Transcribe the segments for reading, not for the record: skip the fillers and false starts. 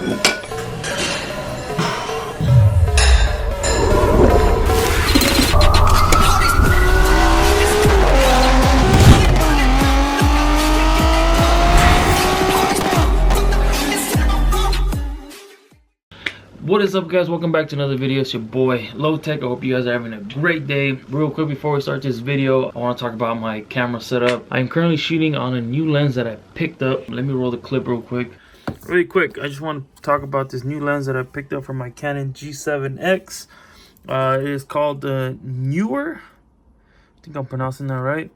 What is up, guys? Welcome back to another video. It's your boy Low Tech. I hope you guys are having a great day. Real quick before we start this video, I want to talk about my camera setup. I'm currently shooting on a new lens that I picked up. Let me roll the clip real quick. Really quick, I just want to talk about this new lens that I picked up from my Canon G7X. It is called the Newer. I think I'm pronouncing that right.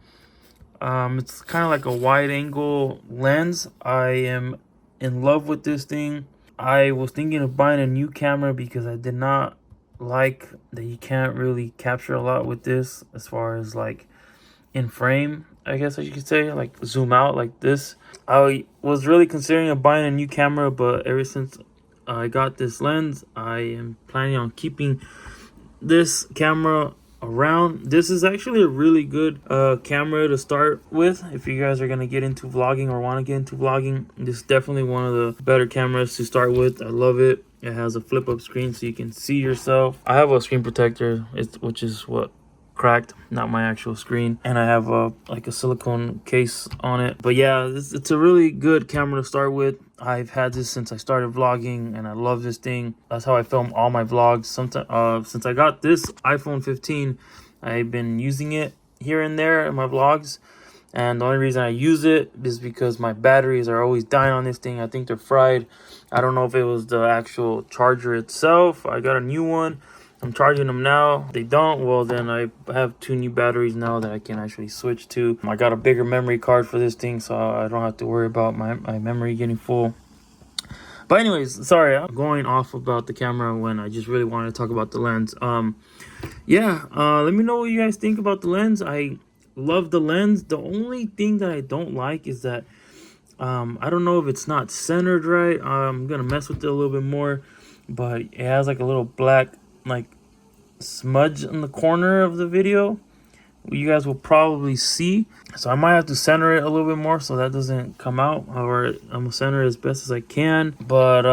It's kind of like a wide angle lens. I am in love with this thing. I was thinking of buying a new camera because I did not like that you can't really capture a lot with this as far as like in frame, I guess you could say, like zoom out like this. I was really considering buying a new camera, but ever since I got this lens, I am planning on keeping this camera around. This is actually a really good camera to start with if you guys are gonna get into vlogging or want to get into vlogging. This is definitely one of the better cameras to start with. I love it. It has a flip up screen so you can see yourself. I have a screen protector, which is what cracked, not my actual screen, and I have like a silicone case on it. But yeah, it's a really good camera to start with. I've had this since I started vlogging and I love this thing. That's how I film all my vlogs. Sometimes since I got this iPhone 15, I've been using it here and there in my vlogs, and the only reason I use it is because my batteries are always dying on this thing. I think they're fried. I don't know if it was the actual charger itself. I got a new one. I'm charging them now. They don't, well then I have 2 new batteries now that I can actually switch to. I got a bigger memory card for this thing, so I don't have to worry about my memory getting full. But anyways, sorry, I'm going off about the camera when I just really wanted to talk about the lens. Let me know what you guys think about the lens. I love the lens. The only thing that I don't like is that I don't know if it's not centered right. I'm gonna mess with it a little bit more, but it has like a little black like smudge in the corner of the video. You guys will probably see, so I might have to center it a little bit more so that doesn't come out. Or I'm gonna center it as best as I can. But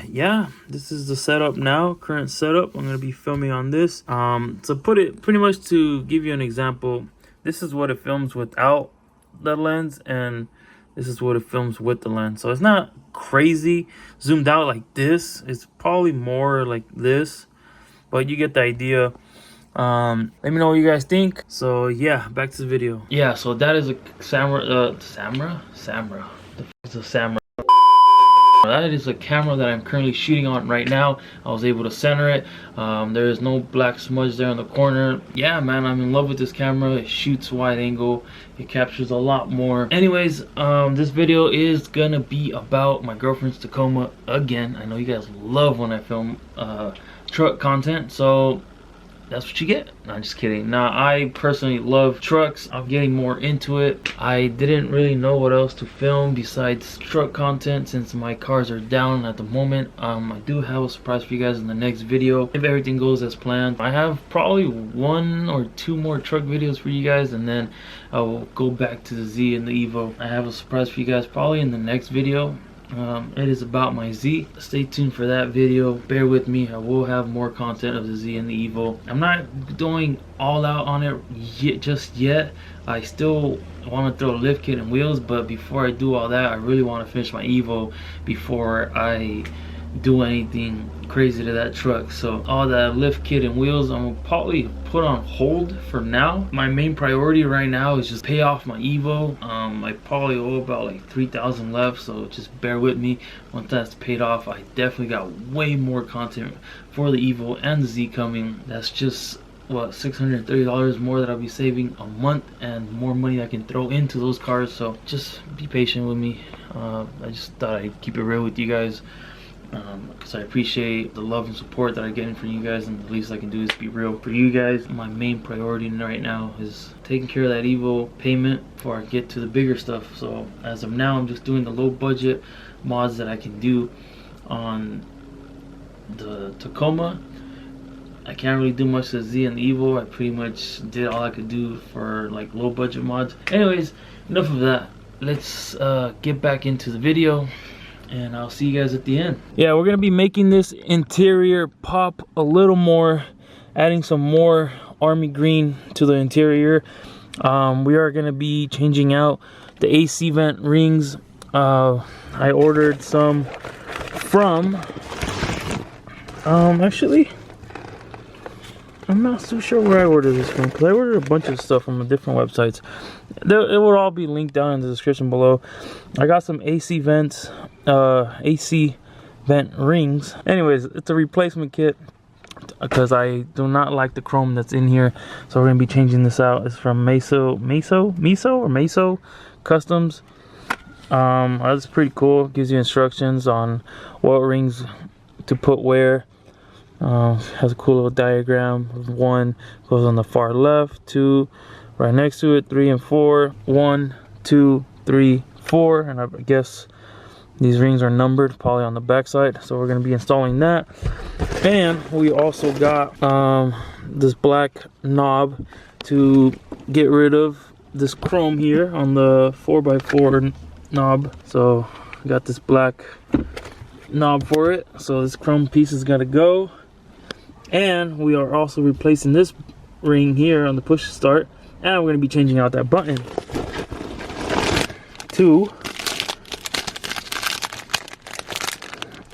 yeah, this is the setup now, current setup. I'm gonna be filming on this. So pretty much to give you an example, this is what it films without the lens, and this is what it films with the lens. So it's not crazy zoomed out like this. It's probably more like this, but you get the idea. Let me know what you guys think. So yeah, back to the video. Yeah, so that is a Samra. The f is a Samra. That is a camera that I'm currently shooting on right now. I was able to center it. There is no black smudge there in the corner. Yeah, man, I'm in love with this camera. It shoots wide angle. It captures a lot more. Anyways, this video is gonna be about my girlfriend's Tacoma again. I know you guys love when I film truck content, so that's what you get. No, I'm just kidding. Now, I personally love trucks. I'm getting more into it. I didn't really know what else to film besides truck content since my cars are down at the moment. I do have a surprise for you guys in the next video if everything goes as planned. I have probably 1 or 2 more truck videos for you guys, and then I will go back to the Z and the Evo. I have a surprise for you guys probably in the next video. It is about my Z. Stay tuned for that video. Bear with me. I will have more content of the Z and the Evo. I'm not going all out on it just yet. I still want to throw a lift kit and wheels, but before I do all that, I really want to finish my Evo before I do anything crazy to that truck. So all that lift kit and wheels I'm gonna probably put on hold for now. My main priority right now is just pay off my Evo. I probably owe about like 3,000 left, so just bear with me. Once that's paid off, I definitely got way more content for the Evo and the Z coming. That's just what, $630 more that I'll be saving a month, and more money I can throw into those cars. So just be patient with me. I just thought I'd keep it real with you guys, because I appreciate the love and support that I'm getting from you guys, and the least I can do is be real for you guys. My main priority right now is taking care of that Evo payment before I get to the bigger stuff. So as of now, I'm just doing the low budget mods that I can do on the Tacoma. I can't really do much to the Z and the Evo. I pretty much did all I could do for like low budget mods. Anyways, enough of that. Let's get back into the video. and I'll see you guys at the end. Yeah, we're gonna be making this interior pop a little more, adding some more army green to the interior. We are gonna be changing out the AC vent rings. I ordered some from actually I'm not so sure where I ordered this from, because I ordered a bunch of stuff from different websites. It will all be linked down in the description below. I got some AC vents, AC vent rings. Anyways, it's a replacement kit because I do not like the chrome that's in here, so we're gonna be changing this out. It's from Meso Customs. That's pretty cool. Gives you instructions on what rings to put where. Has a cool little diagram. 1 goes on the far left, 2 right next to it, 3 and 4, 1, 2, 3, 4, and I guess these rings are numbered probably on the back side, so we're going to be installing that. And we also got this black knob to get rid of this chrome here on the 4x4 knob. So we got this black knob for it, so this chrome piece has got to go. And we are also replacing this ring here on the push start, and we're going to be changing out that button to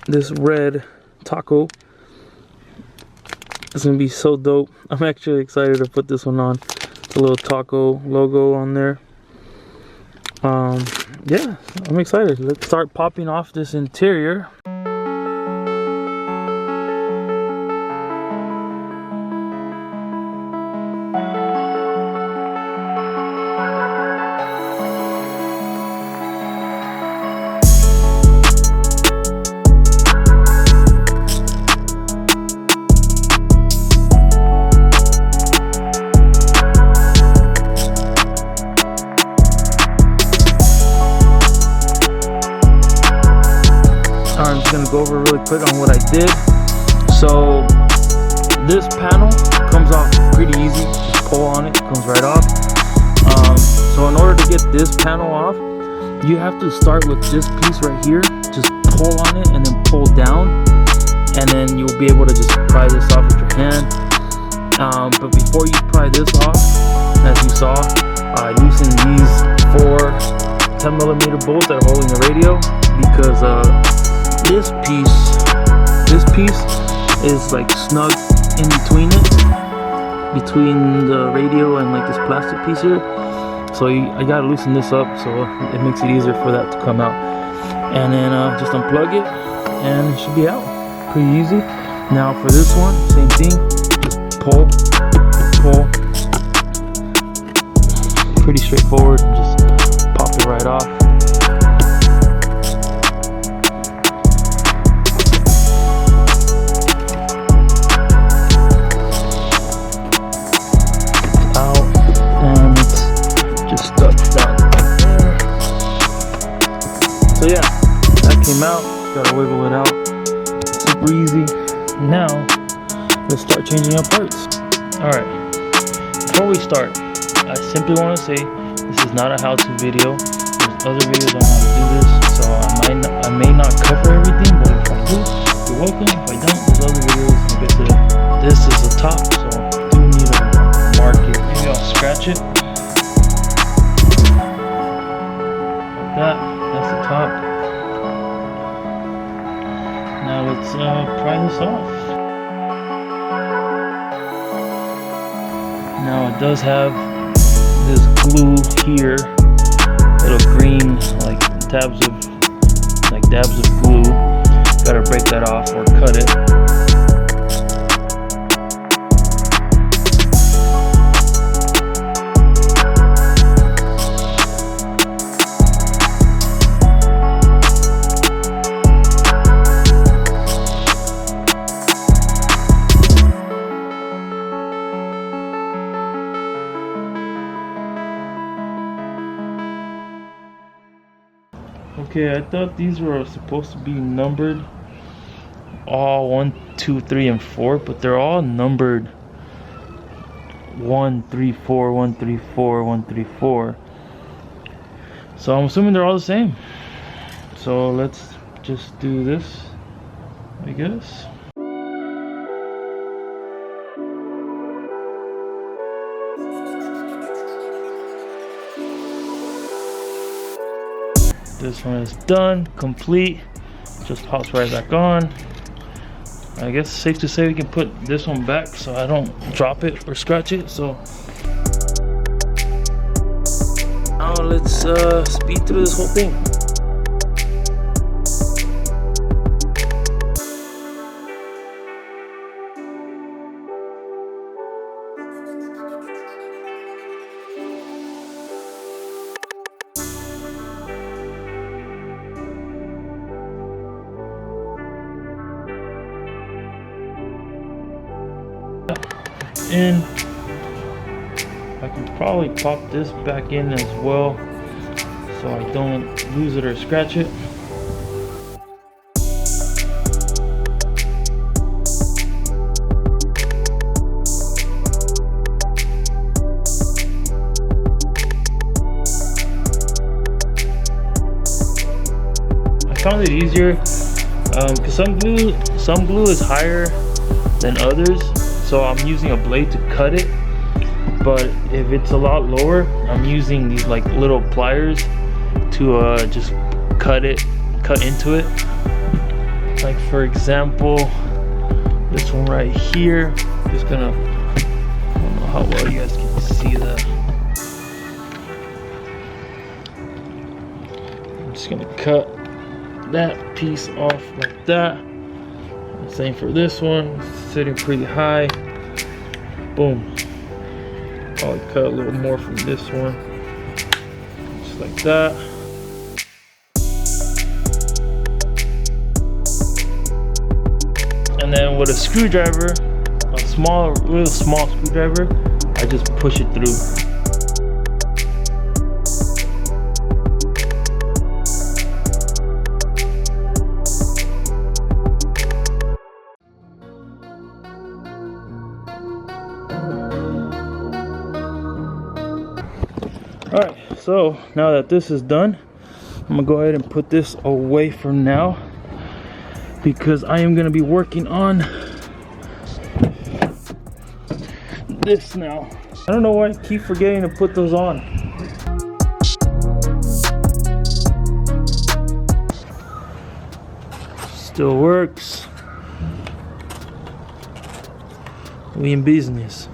this red taco. It's going to be so dope. I'm actually excited to put this one on. The little taco logo on there. Yeah, I'm excited. Let's start popping off this interior. I'm just gonna go over really quick on what I did. So this panel comes off pretty easy. Just pull on it, comes right off. So in order to get this panel off, you have to start with this piece right here. Just pull on it and then pull down, and then you'll be able to just pry this off with your hand. But before you pry this off, as you saw, I loosened these 4 10mm bolts that are holding the radio, because this piece is like snug in between it, between the radio and like this plastic piece here. So I gotta loosen this up, so it makes it easier for that to come out. And then just unplug it, and it should be out. Pretty easy. Now for this one, same thing. Just pull. Pretty straightforward. And just pop it right off. So yeah, that came out. Gotta wiggle it out. Super easy. Now, let's start changing up parts. Alright, before we start, I simply want to say this is not a how-to video. There's other videos on how to do this, so I may not cover everything, but if I do, you're welcome. If I don't, there's other videos. Like I said, this is the top, so I do need to mark it. Maybe I'll scratch it. Like that. That's the top. Now let's pry this off. Now it does have this glue here, little green like dabs of glue. Gotta break that off or cut it. Okay, I thought these were supposed to be numbered all 1, 2, 3, and 4, but they're all numbered 1, 3, 4, 1, 3, 4, 1, 3, 4. So I'm assuming they're all the same. So let's just do this, I guess. This one is done, complete. Just pops right back on. I guess it's safe to say we can put this one back so I don't drop it or scratch it. So now let's speed through this whole thing. In, I can probably pop this back in as well so I don't lose it or scratch it. I found it easier because some glue is higher than others. So I'm using a blade to cut it, but if it's a lot lower, I'm using these like little pliers to just cut into it. Like for example, this one right here. Just gonna, I don't know how well you guys can see that. I'm just gonna cut that piece off like that. Same for this one, it's sitting pretty high. Boom. Probably cut a little more from this one. Just like that. And then with a screwdriver, a real small screwdriver, I just push it through. Alright, so now that this is done, I'm gonna go ahead and put this away for now because I am gonna be working on this now. I don't know why I keep forgetting to put those on. Still works. We in business.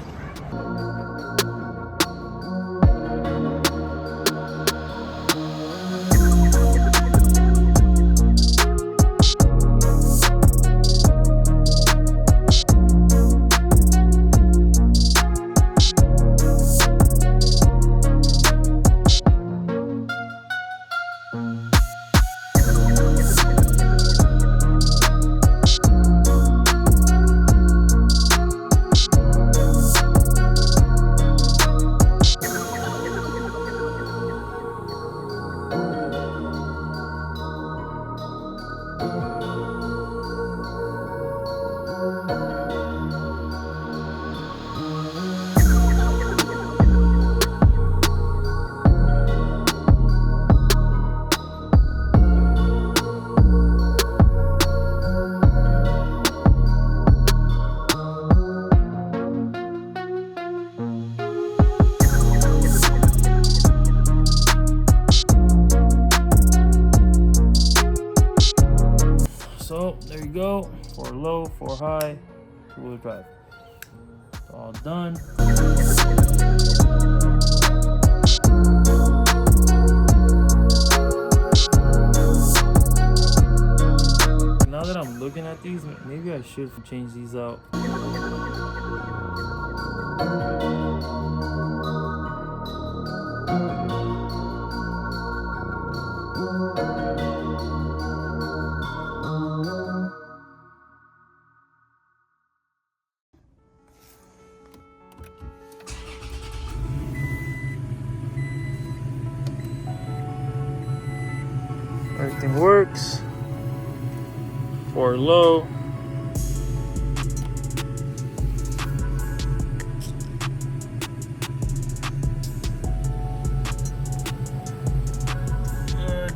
So there you go, for low, for high, two-wheel drive. It's all done. Now that I'm looking at these, maybe I should change these out. Everything works. For low. Good.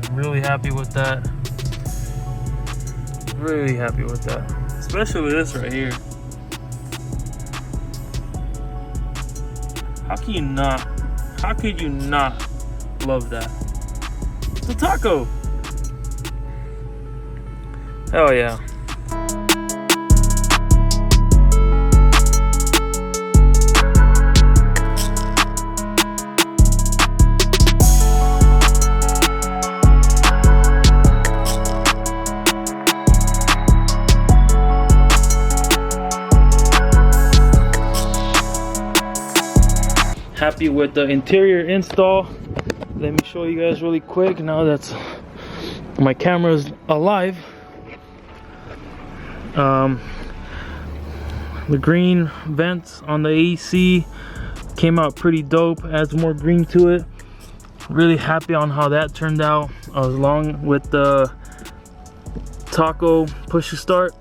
I'm really happy with that. Really happy with that. Especially this right here. How could you not love that? It's a taco. Hell yeah. Happy with the interior install. Let me show you guys really quick now that my camera is alive. The green vents on the AC came out pretty dope, adds more green to it. Really happy on how that turned out, along with the taco push to start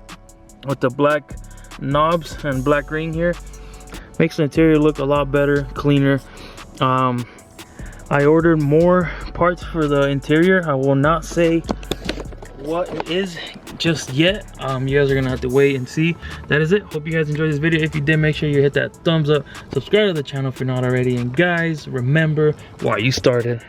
with the black knobs and black ring here. Makes the interior look a lot better, cleaner. I ordered more parts for the interior. I will not say what it is just yet. You guys are gonna have to wait and see. That is it. Hope you guys enjoyed this video. If you did, make sure you hit that thumbs up, subscribe to the channel if you're not already, and guys, remember why you started.